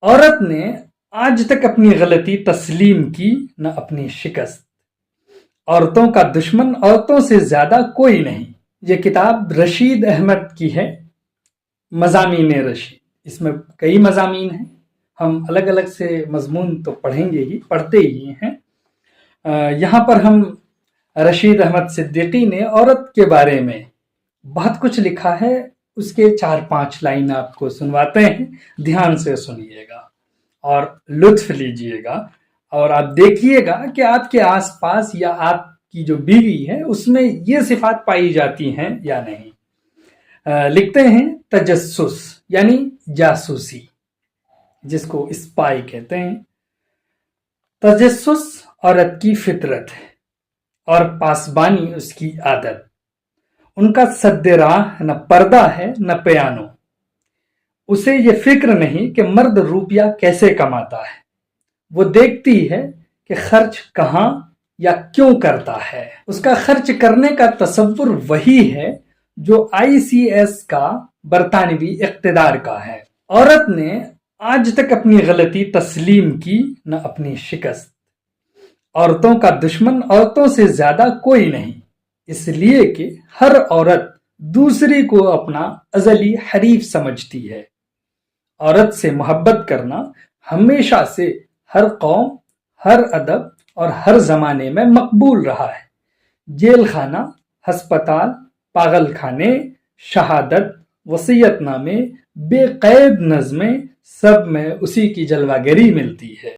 عورت نے آج تک اپنی غلطی تسلیم کی نہ اپنی شکست۔ عورتوں کا دشمن عورتوں سے زیادہ کوئی نہیں۔ یہ کتاب رشید احمد کی ہے، مضامین رشید۔ اس میں کئی مضامین ہیں، ہم الگ الگ سے مضمون تو پڑھیں گے ہی، پڑھتے ہی ہیں۔ یہاں پر ہم رشید احمد صدیقی نے عورت کے بارے میں بہت کچھ لکھا ہے، اس کے 4-5 لائن آپ کو سنواتے ہیں، دھیان سے سنیے گا اور لطف لیجئے گا، اور آپ دیکھیے گا کہ آپ کے آس پاس یا آپ کی جو بیوی ہے اس میں یہ صفات پائی جاتی ہیں یا نہیں۔ لکھتے ہیں تجسس یعنی جاسوسی، جس کو اسپائی کہتے ہیں۔ تجسس عورت کی فطرت ہے اور پاسبانی اس کی عادت۔ ان کا سد راہ نہ پردہ ہے نہ پیانو۔ اسے یہ فکر نہیں کہ مرد روپیہ کیسے کماتا ہے، وہ دیکھتی ہے کہ خرچ کہاں یا کیوں کرتا ہے۔ اس کا خرچ کرنے کا تصور وہی ہے جو ICS کا برطانوی اقتدار کا ہے۔ عورت نے آج تک اپنی غلطی تسلیم کی نہ اپنی شکست۔ عورتوں کا دشمن عورتوں سے زیادہ کوئی نہیں، اس لیے کہ ہر عورت دوسری کو اپنا ازلی حریف سمجھتی ہے۔ عورت سے محبت کرنا ہمیشہ سے ہر قوم، ہر ادب اور ہر زمانے میں مقبول رہا ہے۔ جیل خانہ، ہسپتال، پاگل خانے، شہادت، وصیت نامے، بے قید نظمیں، سب میں اسی کی جلوہ گری ملتی ہے۔